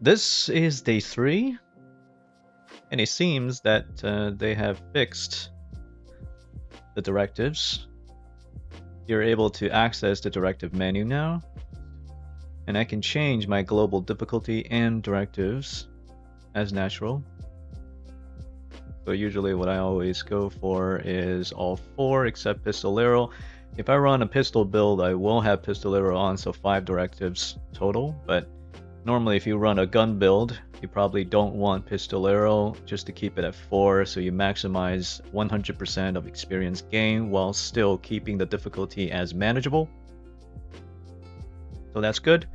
This is day 3, and it seems that they have fixed the directives. You're able to access the directive menu now, and I can change my global difficulty and directives as natural. So usually what I always go for is all 4 except Pistolero. If I run a pistol build, I will have Pistolero on, so 5 directives total, but normally if you run a gun build, you probably don't want Pistolero just to keep it at 4, so you maximize 100% of experience gain while still keeping the difficulty as manageable. So that's good.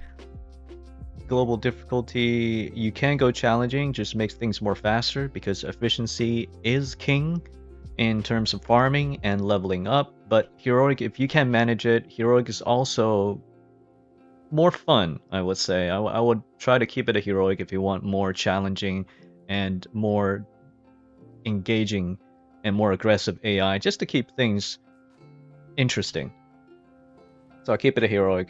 Global difficulty, you can go challenging, just makes things more faster because efficiency is king in terms of farming and leveling up. But heroic, if you can manage it, heroic is also more fun, I would say. I would try to keep it a heroic if you want more challenging and more engaging and more aggressive AI, just to keep things interesting. So I'll keep it a heroic.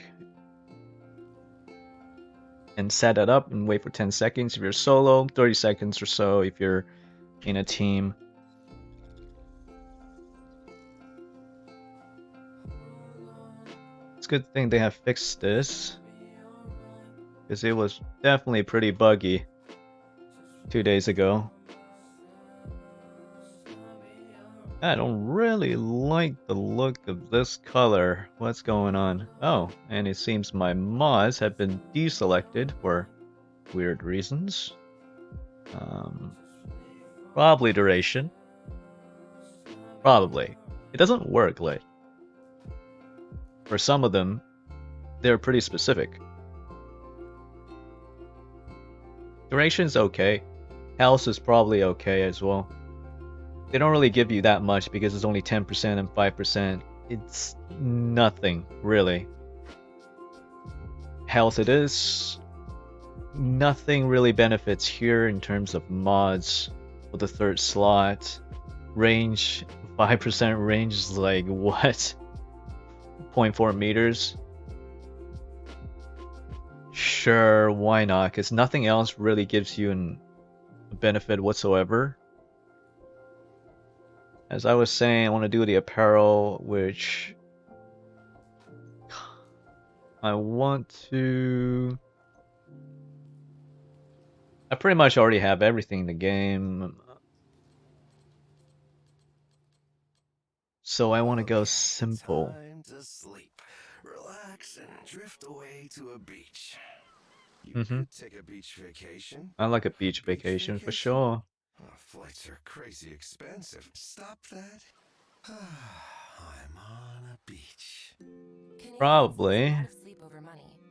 And set it up and wait for 10 seconds if you're solo, 30 seconds or so if you're in a team. It's a good thing they have fixed this, because it was definitely pretty buggy 2 days ago. I don't really like the look of this color. What's going on? Oh, and it seems my mods have been deselected for weird reasons. Probably duration. Probably. It doesn't work, like. For some of them, they're pretty specific. Duration's okay. Health is probably okay as well. They don't really give you that much because it's only 10% and 5%. It's nothing, really. Health it is. Nothing really benefits here in terms of mods for the 3rd slot. Range, 5% range is like, what? 0.4 meters? Sure, why not? Because nothing else really gives you a benefit whatsoever. As I was saying, I want to do the apparel, which I want to... I pretty much already have everything in the game. So I want to go simple. Time to sleep. Relax and drift away to a beach. You could take a beach vacation. I like a beach vacation for sure. Flights are crazy expensive. Stop that. I'm on a beach. Probably.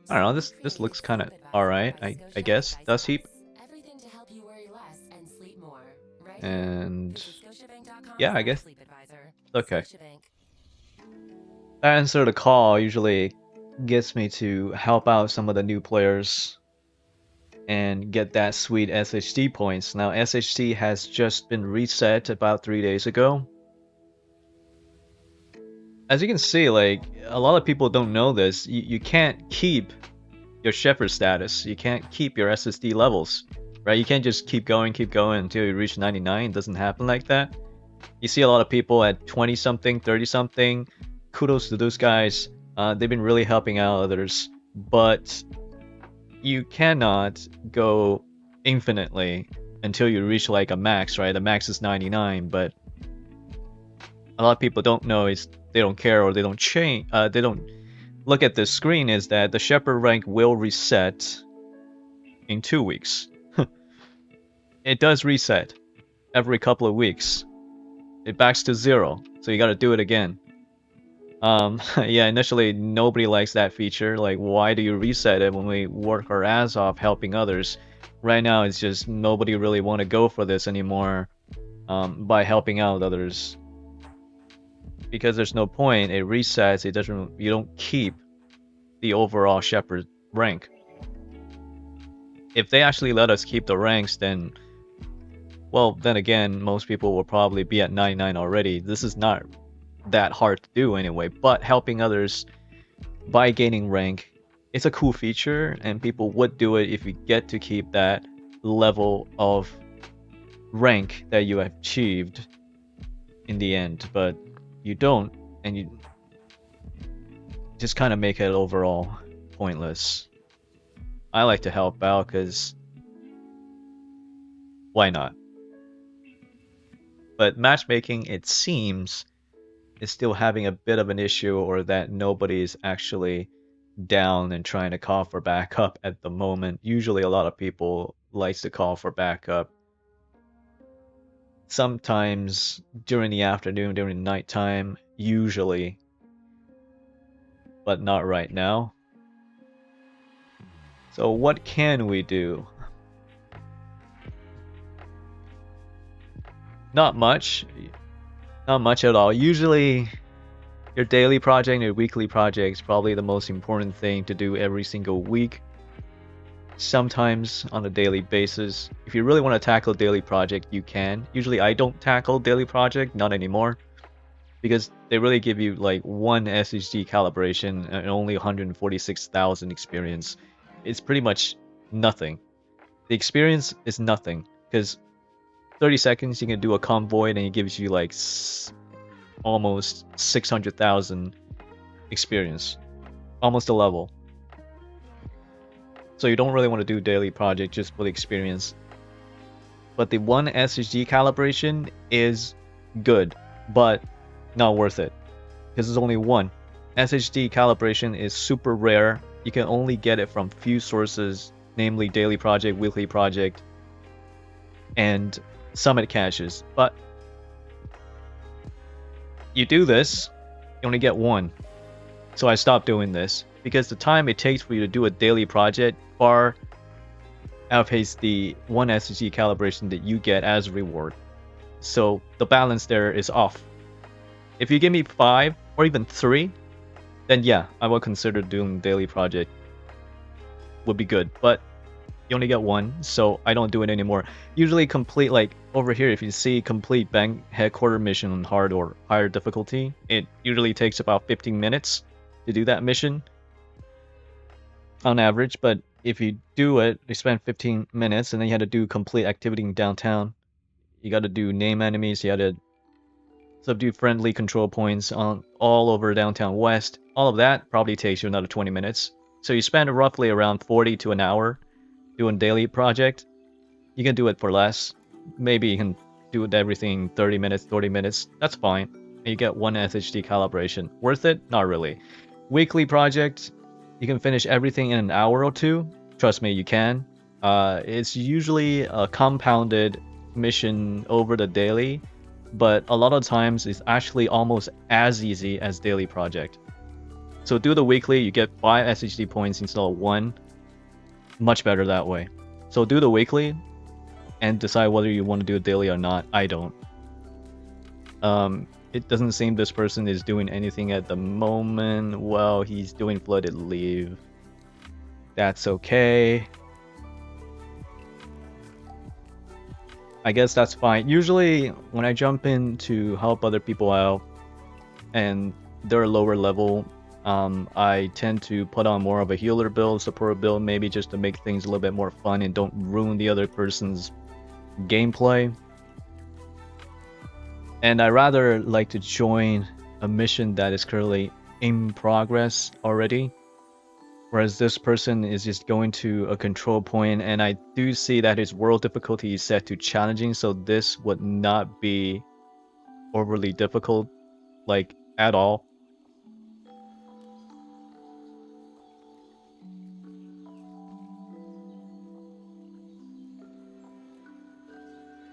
I don't know, this looks kind of alright, I guess. Dust heap. And yeah, I guess. Okay. That answer the call usually gets me to help out some of the new players and get that sweet SHD points. Now SHD has just been reset about 3 days ago. As you can see, like, a lot of people don't know this. You can't keep your shepherd status. You can't keep your SSD levels, right? You can't just keep going until you reach 99. It doesn't happen like that. You see a lot of people at 20 something, 30 something. Kudos to those guys. They've been really helping out others, but you cannot go infinitely until you reach like a max, right? The max is 99, but a lot of people don't know is they don't care or they don't change. They don't look at the screen is that the shepherd rank will reset in 2 weeks. It does reset every couple of weeks. It backs to 0, so you gotta do it again. Yeah, initially nobody likes that feature. Like, why do you reset it when we work our ass off helping others? Right now, it's just nobody really want to go for this anymore by helping out others. Because there's no point. It resets. It doesn't. You don't keep the overall shepherd rank. If they actually let us keep the ranks, then, well, then again, most people will probably be at 99 already. This is not that hard to do anyway, but helping others by gaining rank it's a cool feature, and people would do it if you get to keep that level of rank that you have achieved in the end, but you don't, and you just kind of make it overall pointless. I like to help out because why not? But matchmaking, it seems, is still having a bit of an issue, or that nobody's actually down and trying to call for backup at the moment. Usually a lot of people likes to call for backup. Sometimes during the afternoon, during the nighttime, usually, but not right now. So what can we do? Not much. Not much at all. Usually your daily project, your weekly project is probably the most important thing to do every single week. Sometimes on a daily basis. If you really want to tackle daily project, you can. Usually I don't tackle daily project, not anymore. Because they really give you like one SHD calibration and only 146,000 experience. It's pretty much nothing. The experience is nothing, because 30 seconds you can do a convoy and it gives you like almost 600,000 experience. Almost a level. So you don't really want to do daily project just for the experience. But the one SHD calibration is good, but not worth it, because there's only one. SHD calibration is super rare. You can only get it from few sources, namely daily project, weekly project, and summit caches. But you do this, you only get one. So I stopped doing this because the time it takes for you to do a daily project far outpaces the one SHD calibration that you get as a reward. So the balance there is off. If you give me 5 or even 3, then yeah, I will consider doing daily project. Would be good, but you only get one, so I don't do it anymore. Usually complete, like over here, if you see complete bank headquarter mission on hard or higher difficulty, it usually takes about 15 minutes to do that mission on average. But if you do it, you spend 15 minutes and then you had to do complete activity in downtown. You got to do name enemies, you had to subdue friendly control points on all over downtown west. All of that probably takes you another 20 minutes. So you spend roughly around 40 to an hour doing daily project. You can do it for less. Maybe you can do it everything 30 minutes, 40 minutes. That's fine. And you get one SHD calibration. Worth it? Not really. Weekly project, you can finish everything in an hour or two. Trust me, you can. It's usually a compounded mission over the daily, but a lot of times it's actually almost as easy as daily project. So do the weekly, you get 5 SHD points instead of 1. Much better that way. So do the weekly and decide whether you want to do it daily or not. I don't. It doesn't seem this person is doing anything at the moment. Well, he's doing flooded leave. That's okay. I guess that's fine. Usually when I jump in to help other people out and they're lower level, I tend to put on more of a healer build, support build, maybe just to make things a little bit more fun and don't ruin the other person's gameplay. And I rather like to join a mission that is currently in progress already, whereas this person is just going to a control point, and I do see that his world difficulty is set to challenging, so this would not be overly difficult, like, at all.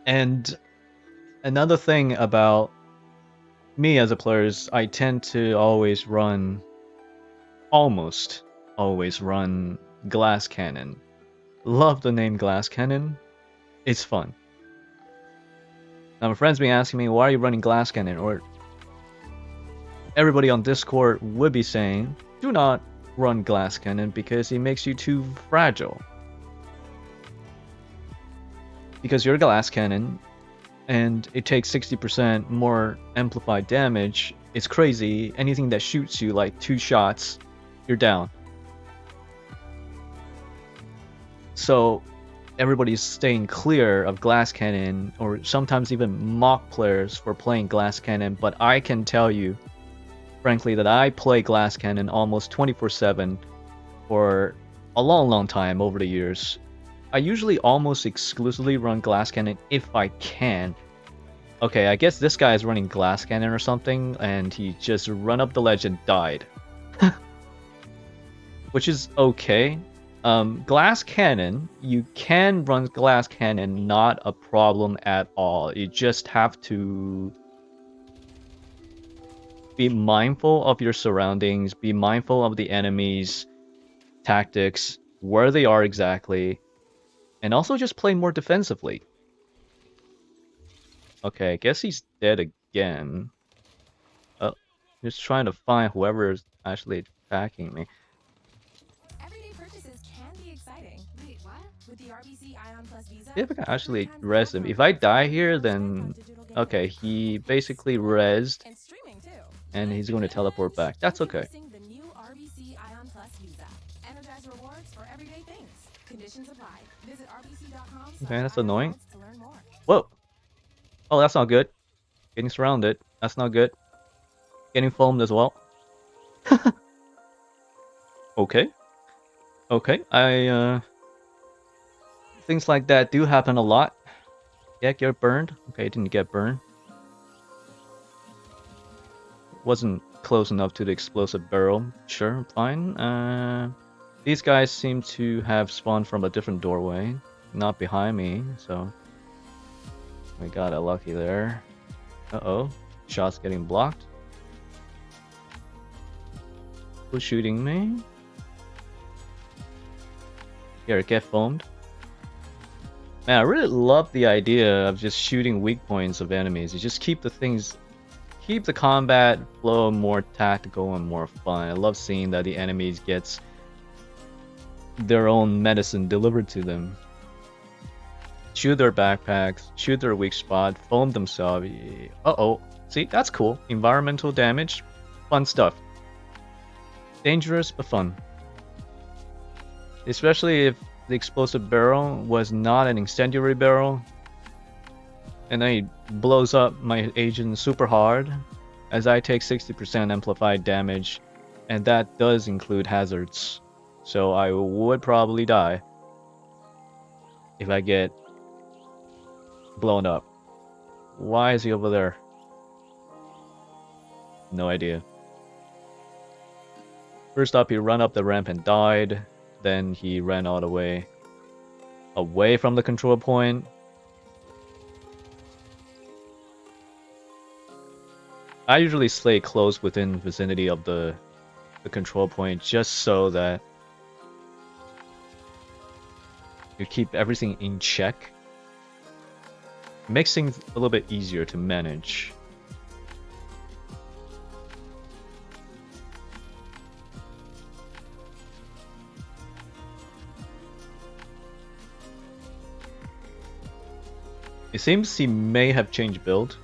And another thing about me as a player is I tend to almost always run Glass Cannon. Love the name Glass Cannon. It's fun. Now my friends been asking me, why are you running Glass Cannon? Or everybody on Discord would be saying, do not run Glass Cannon because it makes you too fragile. Because you're a Glass Cannon and it takes 60% more amplified damage. It's crazy. Anything that shoots you like 2 shots, you're down. So everybody's staying clear of glass cannon, or sometimes even mock players for playing glass cannon. But I can tell you, frankly, that I play glass cannon almost 24/7 for a long time over the years. I usually almost exclusively run glass cannon if I can. Okay, I guess this guy is running glass cannon or something, and he just run up the ledge and died. Which is okay. Glass cannon, you can run glass cannon, not a problem at all. You just have to be mindful of your surroundings, be mindful of the enemies' tactics, where they are exactly, and also just play more defensively. Okay, I guess he's dead again. Just trying to find whoever is actually attacking me. Everyday purchases can be exciting. Wait, what? With the RBC Ion Plus Visa? See if I can actually res him. If I die here, then... Okay, he basically rezzed, and he's going to teleport back. That's okay. The new RBC Ion Plus Visa. Energize rewards for everyday things. Conditions apply. Visit rbc.com. Okay, that's annoying. Whoa! Oh, that's not good. Getting surrounded. That's not good. Getting foamed as well. Okay. Okay, things like that do happen a lot. Yeah, get burned. Okay, didn't get burned. Wasn't close enough to the explosive barrel. Sure, fine. These guys seem to have spawned from a different doorway. Not behind me, so... We got it lucky there. Uh-oh. Shots getting blocked. Who's shooting me? Here, get foamed. Man, I really love the idea of just shooting weak points of enemies. You just keep the combat flow more tactical and more fun. I love seeing that the enemies gets their own medicine delivered to them. Shoot their backpacks, shoot their weak spot, foam themselves. Uh-oh. See, that's cool. Environmental damage. Fun stuff. Dangerous, but fun. Especially if the explosive barrel was not an incendiary barrel. And then he blows up my agent super hard, as I take 60% amplified damage. And that does include hazards. So I would probably die if I get blown up. Why is he over there? No idea. First up, he ran up the ramp and died. Then he ran all the way away from the control point. I usually stay close within vicinity of the control point just so that you keep everything in check. It makes things a little bit easier to manage. It seems he may have changed build,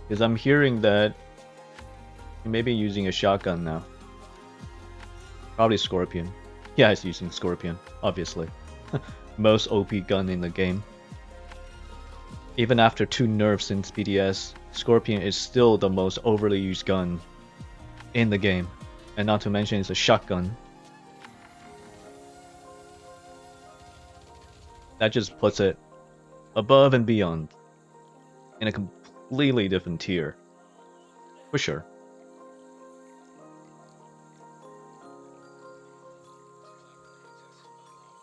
because I'm hearing that he may be using a shotgun now. Probably Scorpion. Yeah, he's using Scorpion, obviously. Most OP gun in the game. Even after 2 nerfs in PDS, Scorpion is still the most overly used gun in the game. And not to mention it's a shotgun. That just puts it above and beyond in a completely different tier. For sure.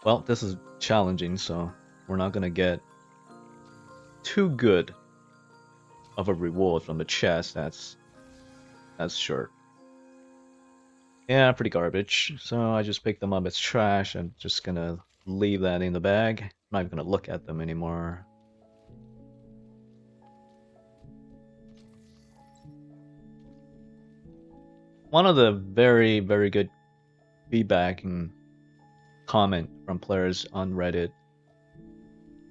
Well, this is challenging, so we're not gonna get too good of a reward from the chest, that's sure. Yeah, pretty garbage. So I just picked them up as trash. I'm just gonna leave that in the bag. I'm not even gonna look at them anymore. One of the very, very good feedback and comment from players on Reddit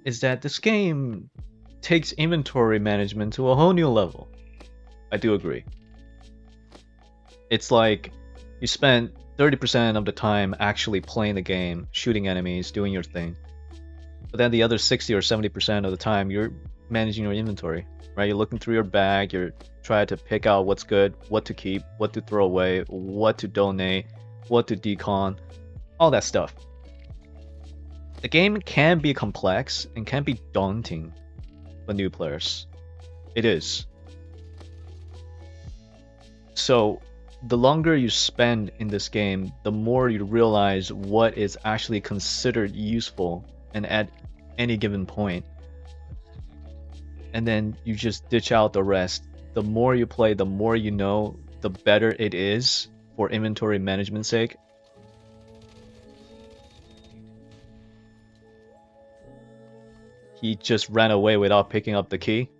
is that this game takes inventory management to a whole new level. I do agree. It's like you spent 30% of the time actually playing the game, shooting enemies, doing your thing. But then the other 60 or 70% of the time, you're managing your inventory, right? You're looking through your bag, you're trying to pick out what's good, what to keep, what to throw away, what to donate, what to decon, all that stuff. The game can be complex and can be daunting for new players. It is. So the longer you spend in this game, the more you realize what is actually considered useful and at any given point. And then you just ditch out the rest. The more you play, the more you know, the better it is for inventory management's sake. He just ran away without picking up the key.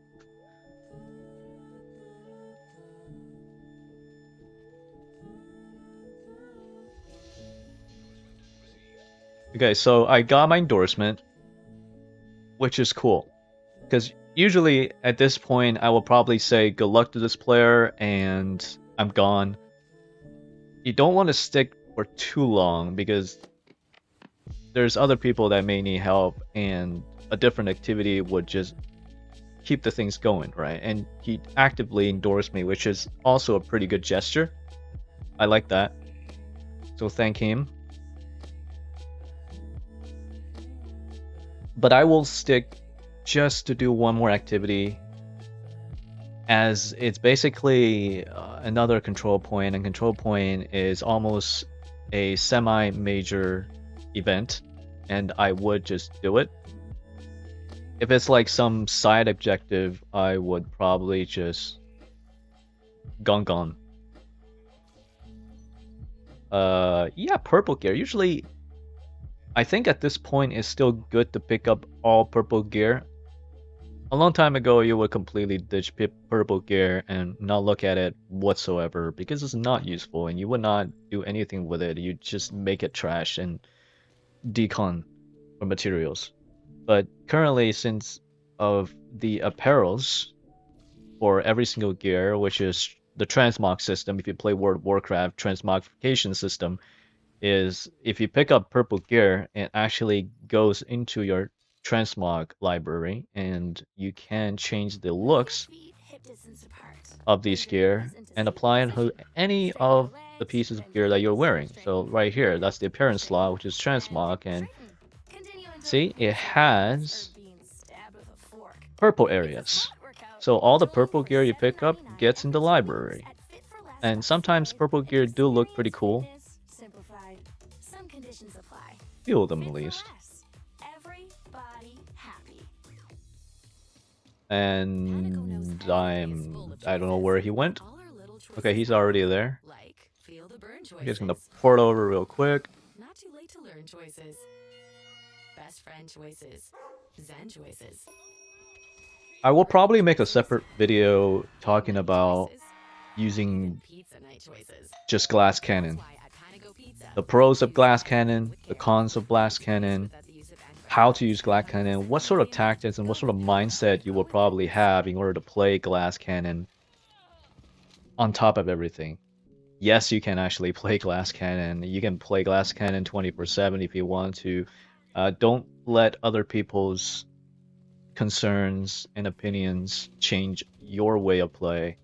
Okay, so I got my endorsement, which is cool. Because usually at this point, I will probably say good luck to this player and I'm gone. You don't want to stick for too long because there's other people that may need help and a different activity would just keep the things going, right? And he actively endorsed me, which is also a pretty good gesture. I like that. So thank him. But I will stick just to do one more activity, as it's basically another control point, and control point is almost a semi-major event, and I would just do it. If it's like some side objective, I would probably just gone. Yeah, purple gear. Usually, I think at this point it's still good to pick up all purple gear. A long time ago, you would completely ditch purple gear and not look at it whatsoever because it's not useful and you would not do anything with it. You just make it trash and decon for materials. But currently, since of the apparels for every single gear, which is the transmog system, if you play World of Warcraft, transmogrification system, is if you pick up purple gear, it actually goes into your transmog library and you can change the looks of these gear and apply it to any of the pieces of gear that you're wearing. So right here, that's the appearance slot, which is transmog, and see, it has purple areas. So all the purple gear you pick up gets in the library. And sometimes purple gear do look pretty cool. Few of them at least. And I don't know where he went. Okay, he's already there. I'm just gonna port over real quick. Not too late to learn choices. Best friend choices. Zen choices. I will probably make a separate video talking about using just glass cannon. The pros of glass cannon, the cons of glass cannon, how to use glass cannon, what sort of tactics and what sort of mindset you will probably have in order to play glass cannon on top of everything. Yes, you can actually play glass cannon. You can play glass cannon 24/7 if you want to. Don't let other people's concerns and opinions change your way of play.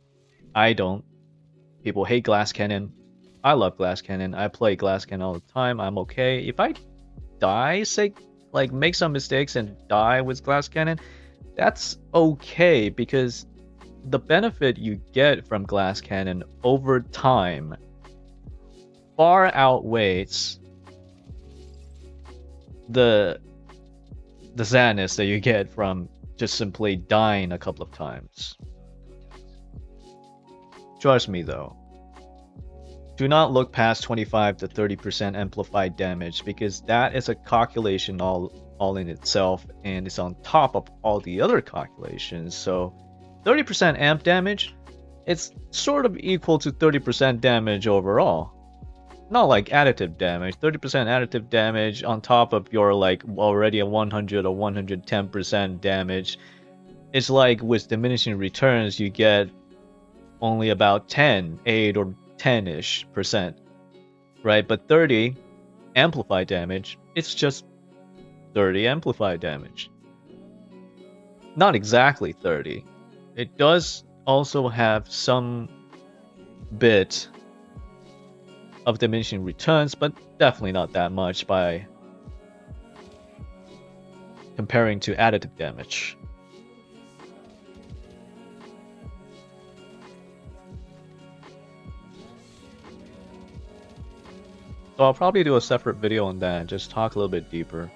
I don't. People hate glass cannon. I love glass cannon. I play glass cannon all the time. I'm okay. If I die, say, like make some mistakes and die with glass cannon, that's okay because the benefit you get from glass cannon over time far outweighs the sadness that you get from just simply dying a couple of times. Trust me though, do not look past 25 to 30% amplified damage because that is a calculation all in itself and it's on top of all the other calculations. So 30% amp damage, it's sort of equal to 30% damage overall. Not like additive damage. 30% additive damage on top of your like already a 100 or 110% damage. It's like with diminishing returns, you get only about 8 or 10-ish% right? But 30 amplified damage, it's just 30 amplified damage. Not exactly 30. It does also have some bit of diminishing returns, but definitely not that much by comparing to additive damage. So I'll probably do a separate video on that, just talk a little bit deeper,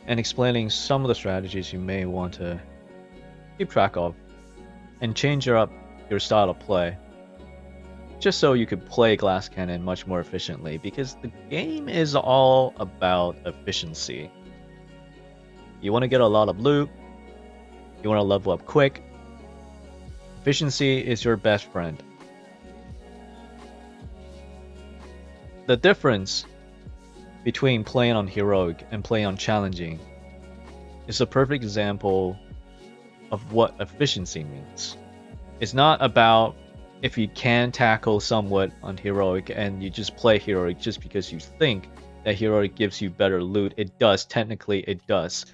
and explaining some of the strategies you may want to keep track of, and change up your style of play, just so you could play Glass Cannon much more efficiently, because the game is all about efficiency. You want to get a lot of loot, you want to level up quick, efficiency is your best friend. The difference between playing on Heroic and playing on Challenging is a perfect example of what efficiency means. It's not about if you can tackle somewhat on Heroic and you just play Heroic just because you think that Heroic gives you better loot. It does, technically it does.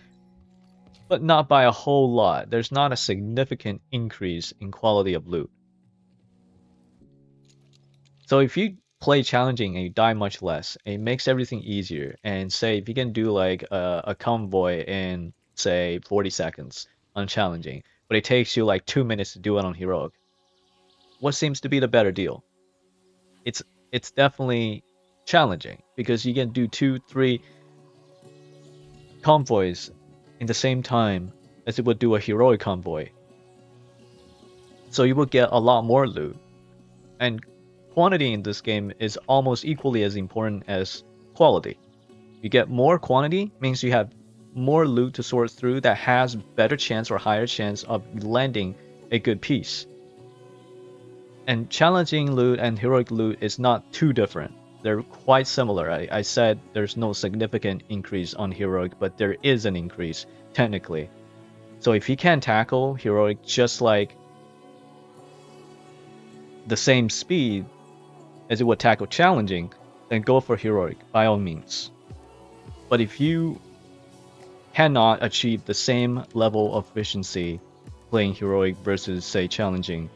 But not by a whole lot. There's not a significant increase in quality of loot. So if you play Challenging and you die much less, it makes everything easier. And say if you can do like a convoy in say 40 seconds on Challenging, but it takes you like 2 minutes to do it on Heroic, what seems to be the better deal? It's definitely Challenging, because you can do 2-3 convoys in the same time as it would do a Heroic convoy. So you will get a lot more loot. And quantity in this game is almost equally as important as quality. You get more quantity means you have more loot to sort through that has better chance or higher chance of landing a good piece. And Challenging loot and Heroic loot is not too different. They're quite similar. I said there's no significant increase on Heroic, but there is an increase, technically. So if you can tackle Heroic just like the same speed as it would tackle Challenging, then go for Heroic, by all means. But if you cannot achieve the same level of efficiency playing Heroic versus, say, Challenging,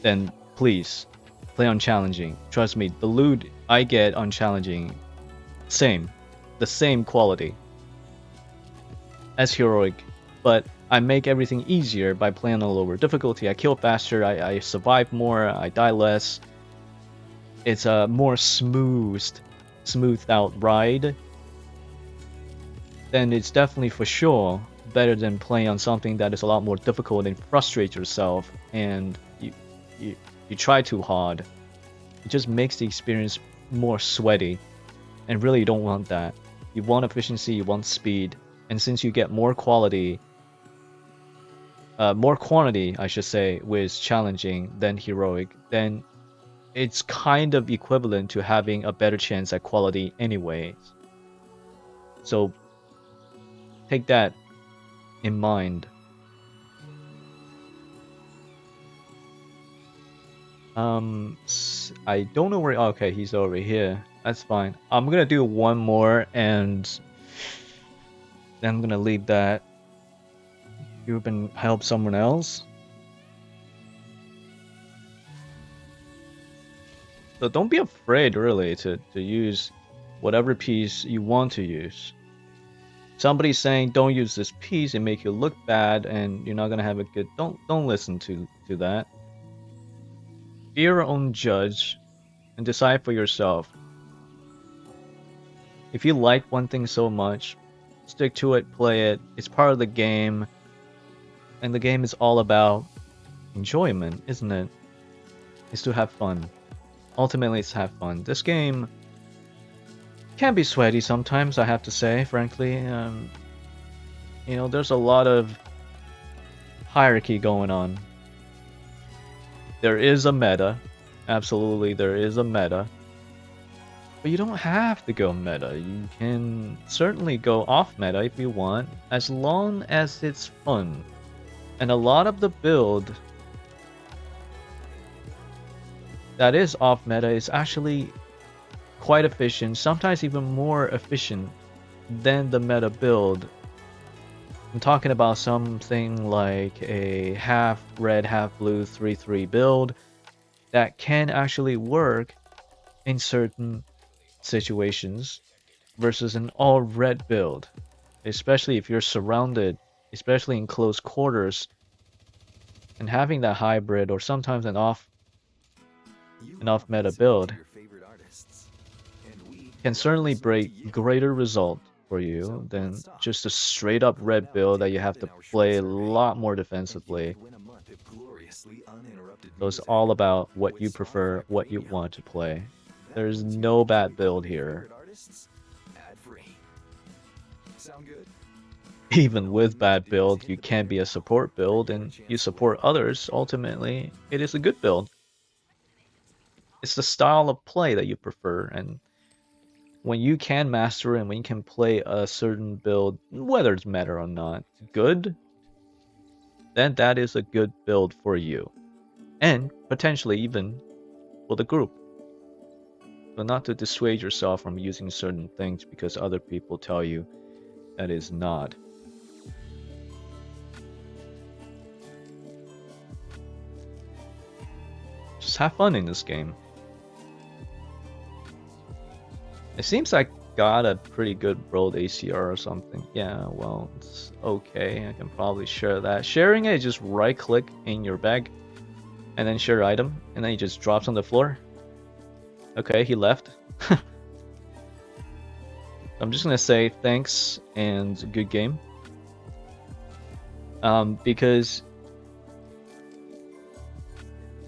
then please play on Challenging. Trust me, the loot I get on Challenging, the same quality as Heroic, but I make everything easier by playing on a lower difficulty. I kill faster, I survive more, I die less. It's a more smoothed out ride. Then it's definitely for sure better than playing on something that is a lot more difficult and frustrate yourself and you try too hard. It just makes the experience more sweaty, and really you don't want that. You want efficiency, you want speed, and since you get more quantity, I should say, with Challenging than Heroic, then it's kind of equivalent to having a better chance at quality anyways. So take that in mind. I don't know where. Okay, he's over here. That's fine. I'm gonna do one more, and then I'm gonna leave that. You can help someone else. So don't be afraid, really, to use whatever piece you want to use. Somebody's saying don't use this piece and make you look bad, and you're not gonna have a good. Don't listen to that. Be your own judge and decide for yourself. If you like one thing so much, stick to it, play it. It's part of the game, and the game is all about enjoyment, isn't it? It's to have fun. Ultimately, it's to have fun. This game can be sweaty sometimes, I have to say, frankly. You know, there's a lot of hierarchy going on. There is a meta. Absolutely, there is a meta. But you don't have to go meta. You can certainly go off meta if you want, as long as it's fun. And a lot of the build that is off meta is actually quite efficient, sometimes even more efficient than the meta build. I'm talking about something like a half red, half blue 3-3 build that can actually work in certain situations versus an all red build, especially if you're surrounded, especially in close quarters, and having that hybrid or sometimes an off meta build can certainly bring greater result for you than just a straight up red build that you have to play a lot more defensively. So it's all about what you prefer, what you want to play. There's no bad build here. Even with bad build, you can be a support build and you support others. Ultimately, it is a good build. It's the style of play that you prefer, and when you can master and when you can play a certain build, whether it's meta or not, good, then that is a good build for you. And potentially even for the group. So not to dissuade yourself from using certain things because other people tell you that is not. Just have fun in this game. It seems I got a pretty good rolled ACR or something. Yeah, well, it's okay. I can probably share that. Sharing it, just right click in your bag and then share item, and then he just drops on the floor. Okay, he left. I'm just gonna say thanks and good game. Because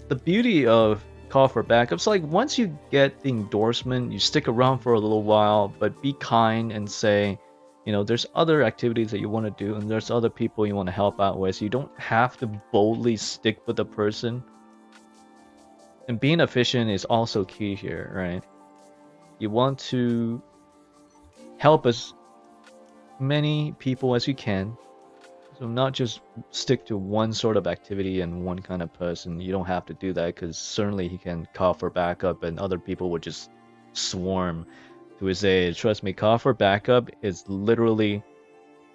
the beauty of call for backups, like once you get the endorsement, you stick around for a little while, but be kind and say, you know, there's other activities that you want to do and there's other people you want to help out with. So you don't have to boldly stick with the person. And being efficient is also key here, right? You want to help as many people as you can. So not just stick to one sort of activity and one kind of person. You don't have to do that because certainly he can call for backup and other people would just swarm to his aid. Trust me, call for backup is literally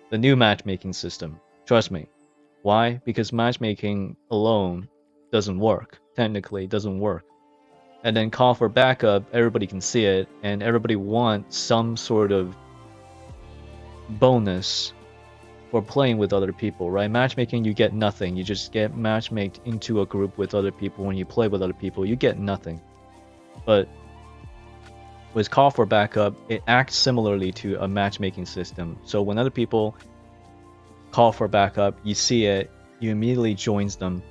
the new matchmaking system. Trust me. Why? Because matchmaking alone doesn't work. Technically, it doesn't work. And then call for backup, everybody can see it, and everybody wants some sort of bonus for playing with other people, right? Matchmaking, you get nothing. You just get matchmaked into a group with other people. When you play with other people, you get nothing. But with call for backup, it acts similarly to a matchmaking system. So when other people call for backup, you see it, you immediately joins them,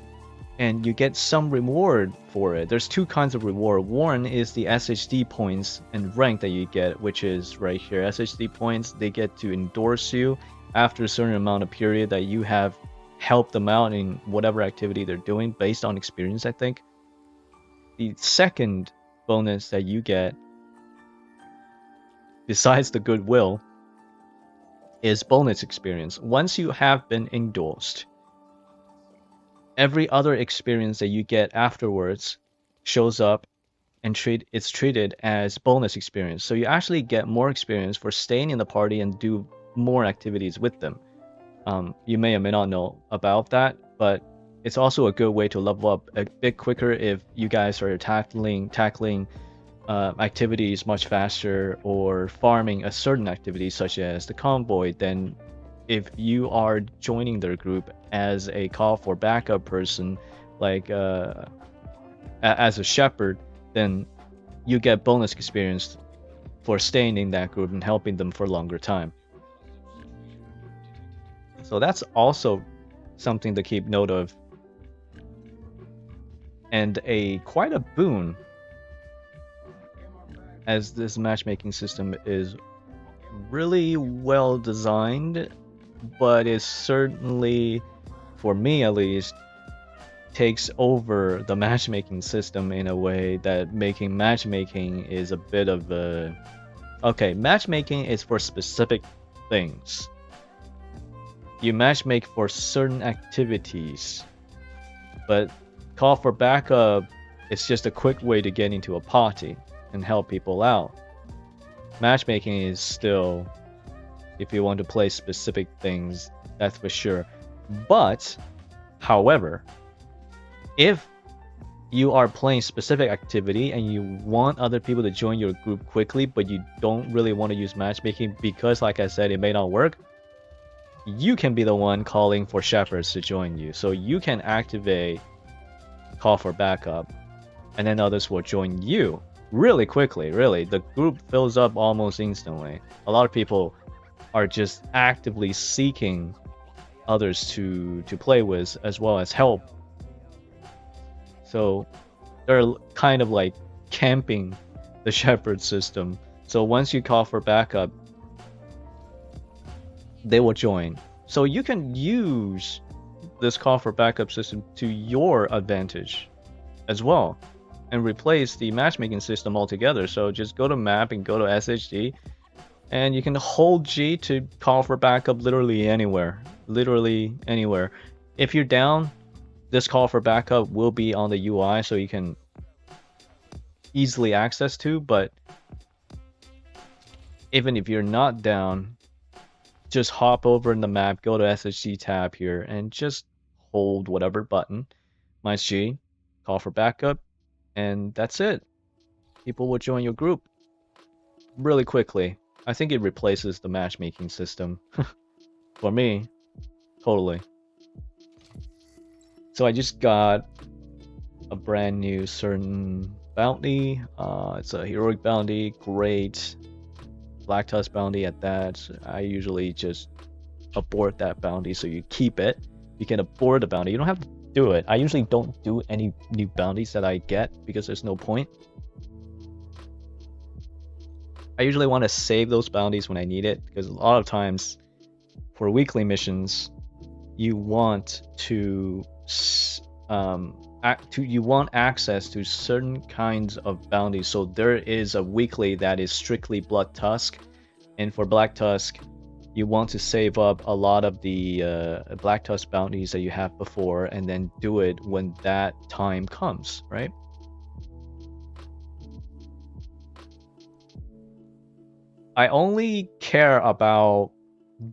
and you get some reward for it. There's two kinds of reward. One is the SHD points and rank that you get, which is right here. SHD points, they get to endorse you after a certain amount of period that you have helped them out in whatever activity they're doing based on experience, I think. The second bonus that you get, besides the goodwill, is bonus experience. Once you have been endorsed, every other experience that you get afterwards shows up and it's treated as bonus experience. So you actually get more experience for staying in the party and do more activities with them. You may or may not know about that, but it's also a good way to level up a bit quicker if you guys are tackling activities much faster or farming a certain activity such as the convoy. Then if you are joining their group as a call for backup person, like as a shepherd, then you get bonus experience for staying in that group and helping them for a longer time. So that's also something to keep note of, and quite a boon, as this matchmaking system is really well designed, but is certainly, for me at least, takes over the matchmaking system in a way that making matchmaking is a bit of a... Okay, matchmaking is for specific things. You matchmake for certain activities, but call for backup is just a quick way to get into a party and help people out. Matchmaking is still, if you want to play specific things, that's for sure. But, however, if you are playing specific activity and you want other people to join your group quickly, but you don't really want to use matchmaking because, like I said, it may not work, you can be the one calling for shepherds to join you. So you can activate call for backup, and then others will join you really quickly. Really, the group fills up almost instantly. A lot of people are just actively seeking others to play with as well as help. So they're kind of like camping the shepherd system. So once you call for backup, they will join. So you can use this call for backup system to your advantage as well and replace the matchmaking system altogether. So just go to map and go to SHD, and you can hold G to call for backup literally anywhere. Literally anywhere. If you're down, this call for backup will be on the UI so you can easily access to, but even if you're not down, just hop over in the map, go to SHD tab here, and just hold whatever button, minus G, call for backup, and that's it. People will join your group really quickly. I think it replaces the matchmaking system. For me, totally. So I just got a brand new certain bounty. It's a heroic bounty, great. Black Tusk bounty at that. I usually just abort that bounty so you keep it. You can abort the bounty. You don't have to do it. I usually don't do any new bounties that I get because there's no point. I usually want to save those bounties when I need it because a lot of times for weekly missions, you want to you want access to certain kinds of bounties. So there is a weekly that is strictly Blood Tusk, and for Black Tusk, you want to save up a lot of the Black Tusk bounties that you have before, and then do it when that time comes, right? I only care about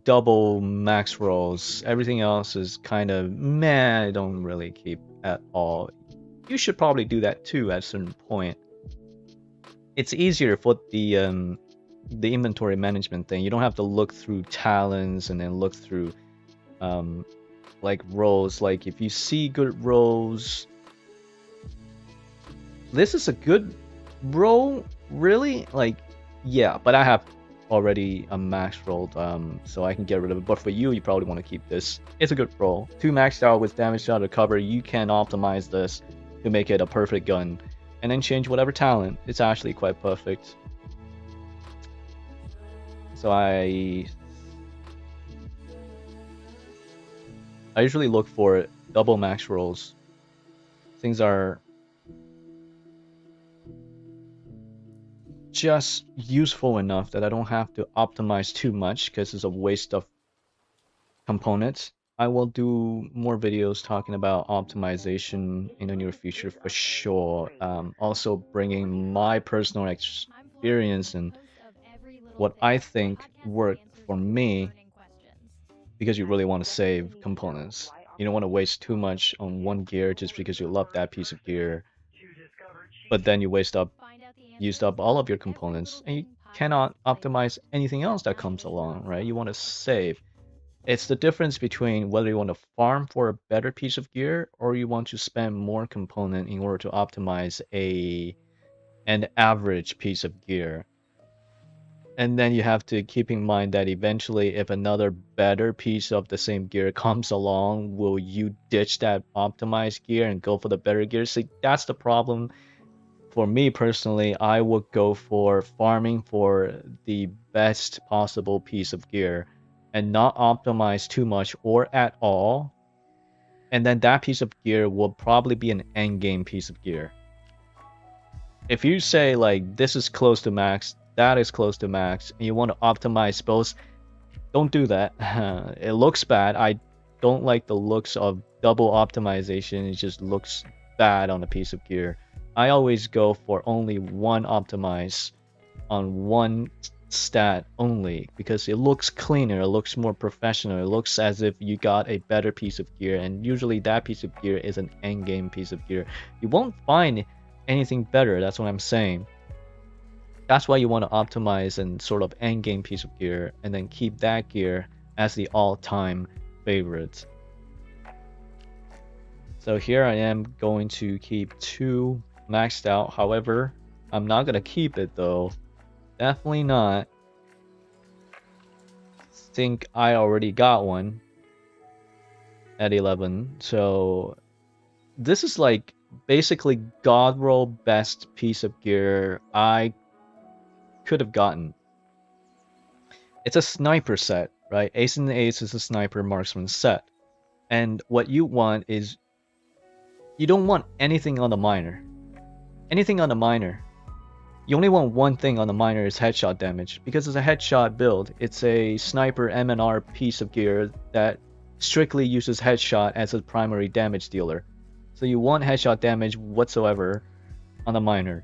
double max rolls. Everything else is kind of meh. I don't really keep at all. You should probably do that too at a certain point. It's easier for the inventory management thing. You don't have to look through talents and then look through like roles. Like if you see good roles, this is a good role, really? Like, yeah, but I have already a max rolled, so I can get rid of it. But for you, you probably want to keep this. It's a good roll. 2 maxed out with damage out of cover. You can optimize this to make it a perfect gun, and then change whatever talent. It's actually quite perfect. So I usually look for double max rolls. Things are just useful enough that I don't have to optimize too much because it's a waste of components. I will do more videos talking about optimization in the near future for sure. Also bringing my personal experience and what I think worked for me, because you really want to save components. You don't want to waste too much on one gear just because you love that piece of gear, but then you used up all of your components, and you cannot optimize anything else that comes along, right? You want to save. It's the difference between whether you want to farm for a better piece of gear or you want to spend more component in order to optimize an average piece of gear. And then you have to keep in mind that eventually if another better piece of the same gear comes along, will you ditch that optimized gear and go for the better gear? See, that's the problem. For me personally, I would go for farming for the best possible piece of gear and not optimize too much or at all. And then that piece of gear will probably be an end game piece of gear. If you say like this is close to max, that is close to max, and you want to optimize both, don't do that. It looks bad. I don't like the looks of double optimization. It just looks bad on a piece of gear. I always go for only one optimize on one stat only because it looks cleaner, it looks more professional, it looks as if you got a better piece of gear, and usually that piece of gear is an endgame piece of gear. You won't find anything better, that's what I'm saying. That's why you want to optimize and sort of endgame piece of gear and then keep that gear as the all-time favorite. So here I am going to keep 2 maxed out. However, I'm not going to keep it though. Definitely not. Think I already got one at 11. So this is like basically God roll best piece of gear I could have gotten. It's a sniper set, right? Ace and Ace is a sniper marksman set. And what you want is you don't want anything on the miner. Anything on the miner. You only want one thing on the miner is headshot damage. Because it's a headshot build, it's a sniper M&R piece of gear that strictly uses headshot as a primary damage dealer. So you want headshot damage whatsoever on the miner.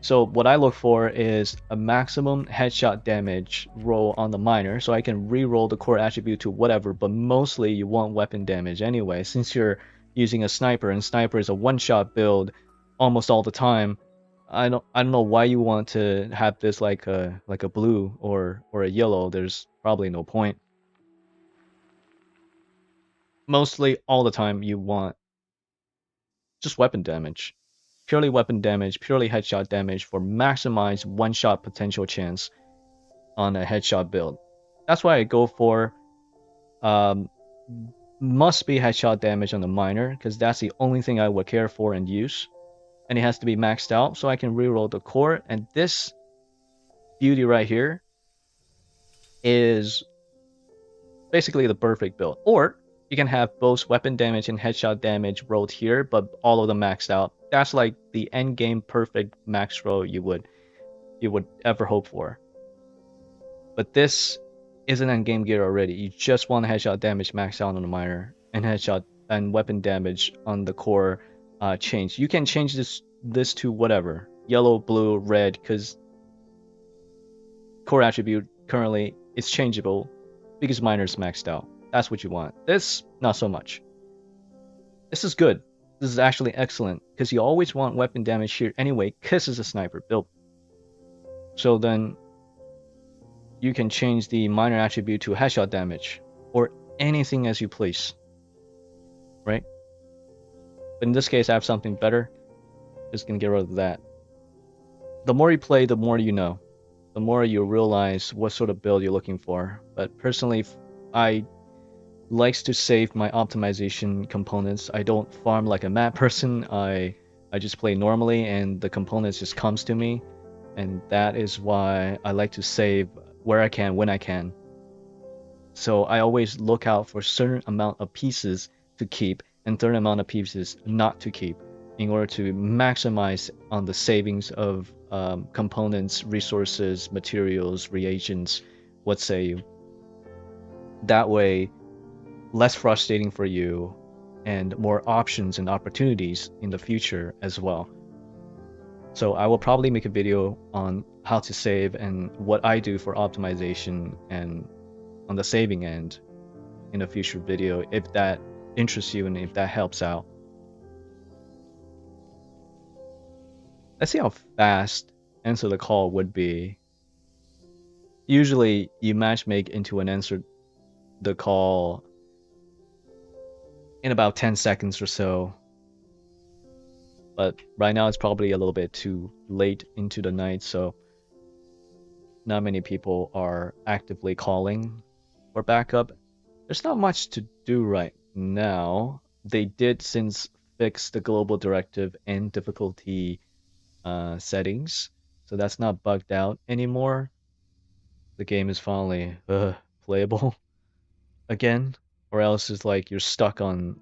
So what I look for is a maximum headshot damage roll on the miner, so I can re-roll the core attribute to whatever, but mostly you want weapon damage anyway, since you're using a sniper, and sniper is a one-shot build almost all the time. I don't know why you want to have this like a blue or a yellow. There's probably no point. Mostly all the time you want just weapon damage. Purely weapon damage, purely headshot damage for maximized one-shot potential chance on a headshot build. That's why I go for must be headshot damage on the miner, because that's the only thing I would care for and use. And it has to be maxed out so I can reroll the core. And this beauty right here is basically the perfect build. Or you can have both weapon damage and headshot damage rolled here, but all of them maxed out. That's like the end game perfect max roll you would ever hope for. But this is an end game gear already. You just want headshot damage maxed out on the miner and headshot and weapon damage on the core change. You can change this to whatever. Yellow, blue, red, because core attribute currently is changeable because miner's maxed out. That's what you want. This, not so much. This is good. This is actually excellent because you always want weapon damage here anyway because it's a sniper build. So then you can change the miner attribute to headshot damage or anything as you please, right? But in this case, I have something better. Just gonna get rid of that. The more you play, the more you know. The more you realize what sort of build you're looking for. But personally, I likes to save my optimization components. I don't farm like a mad person. I just play normally and the components just comes to me. And that is why I like to save where I can, when I can. So I always look out for a certain amount of pieces to keep and certain amount of pieces not to keep in order to maximize on the savings of components, resources, materials, reagents, what say you. That way, less frustrating for you and more options and opportunities in the future as well. So I will probably make a video on how to save and what I do for optimization and on the saving end in a future video if that interests you and if that helps out. Let's see how fast answer the call would be. Usually you matchmake into an answer the call in about 10 seconds or so. But right now it's probably a little bit too late into the night, so not many people are actively calling for backup. There's not much to do right now. They did since fix the global directive and difficulty settings, so that's not bugged out anymore. The game is finally playable again, or else it's like you're stuck on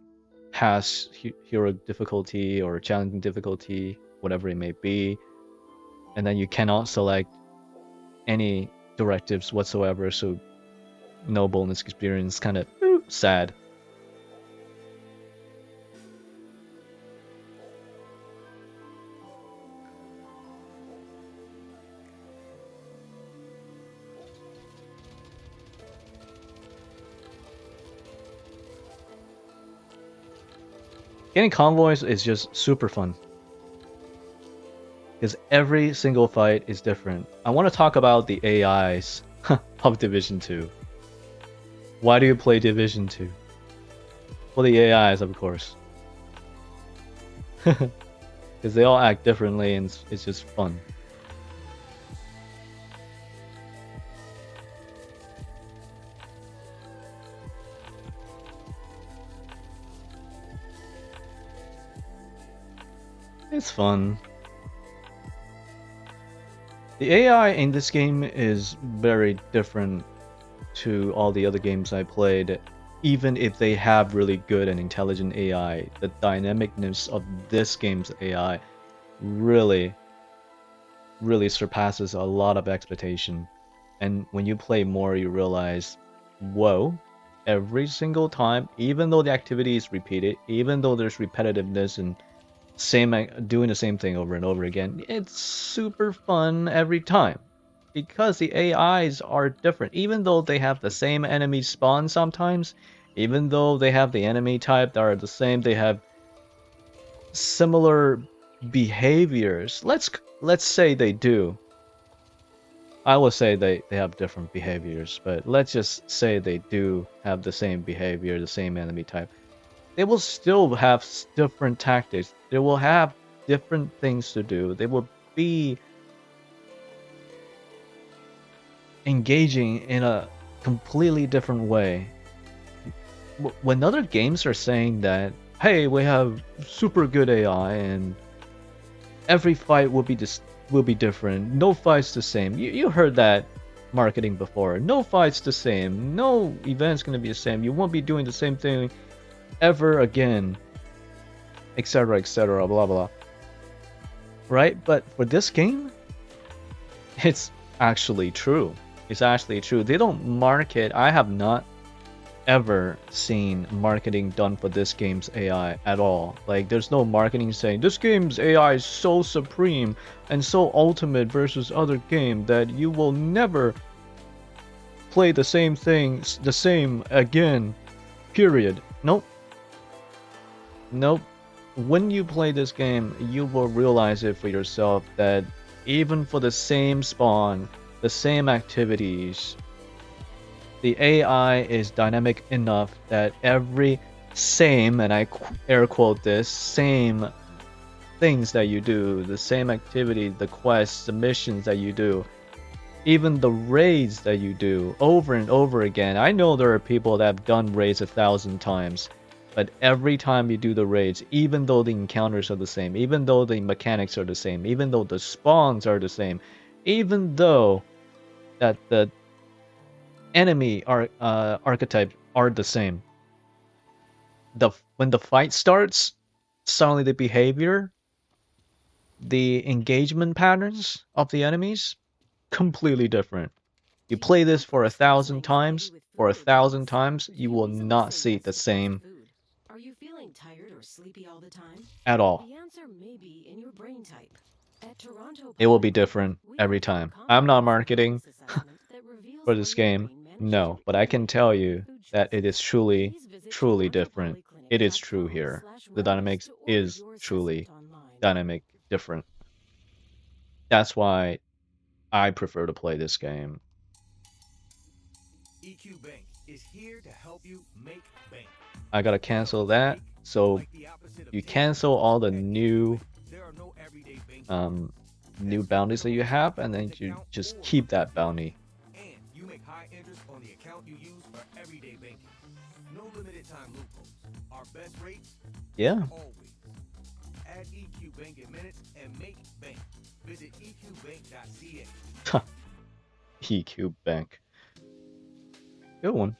past hero difficulty or challenging difficulty, whatever it may be, and then you cannot select any directives whatsoever, so no bonus experience, kind of sad. Getting convoys is just super fun. Because every single fight is different. I want to talk about the AIs of Division 2. Why do you play Division 2? Well, the AIs, of course. Because they all act differently and it's just fun. It's fun. The AI in this game is very different to all the other games I played. Even if they have really good and intelligent AI, the dynamicness of this game's AI really surpasses a lot of expectation. And when you play more, you realize, whoa, every single time, even though the activity is repeated, even though there's repetitiveness and doing the same thing over and over again, it's super fun every time. Because the AIs are different, even though they have the same enemy spawn sometimes, even though they have the enemy type that are the same, they have similar behaviors. Let's say they do. I will say they have different behaviors, but let's just say they do have the same behavior, the same enemy type. They will still have different tactics. They will have different things to do. They will be engaging in a completely different way. When other games are saying that, hey, we have super good AI and every fight will be different. No fight's the same. You heard that marketing before. No fight's the same. No event's gonna be the same. You won't be doing the same thing ever again, etc., blah blah. Right? But for this game, it's actually true. It's actually true. They don't market. I have not ever seen marketing done for this game's AI at all. Like, there's no marketing saying this game's AI is so supreme and so ultimate versus other game that you will never play the same thing the same again, period. Nope. Nope. When you play this game, you will realize it for yourself that even for the same spawn, the same activities, the AI is dynamic enough that every same, and I air quote this, same things that you do, the same activity, the quests, the missions that you do, even the raids that you do over and over again. I know there are people that have done raids 1,000 times, but every time you do the raids, even though the encounters are the same, even though the mechanics are the same, even though the spawns are the same, even though that the enemy archetypes are the same, when the fight starts, suddenly the behavior, the engagement patterns of the enemies, completely different. You play this for 1,000 times, you will not see the same Are you feeling tired or sleepy all the time? at all. The answer may be in your brain type. At Toronto It will be different every time. I'm not marketing for this game, no, but I can tell you that it is truly, truly different. It is true here. The dynamics is truly dynamic different. That's why I prefer to play this game. EQ Bank is here to help you make bank. I gotta cancel that, so you cancel all the new new bounties that you have, and then you just keep that bounty. And you make high interest on the account you use for everyday banking. No limited time loopholes. Our best rates? Yeah. Always. Add EQ Bank in minutes and make bank. Visit eqbank.ca. EQ Bank. Good one.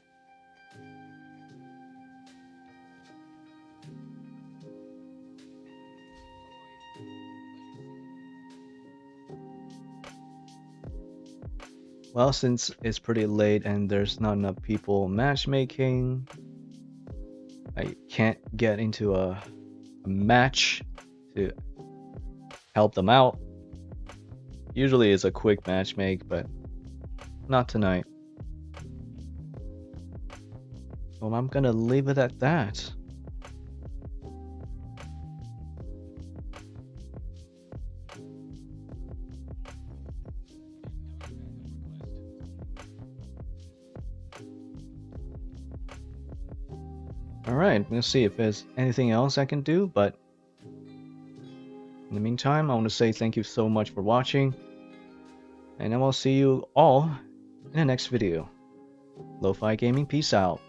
Well, since it's pretty late and there's not enough people matchmaking, I can't get into a match to help them out. Usually it's a quick matchmake, but not tonight. Well, I'm gonna leave it at that. Alright, we'll see if there's anything else I can do, but in the meantime, I want to say thank you so much for watching, and I will see you all in the next video. Lo-Fi Gaming, peace out.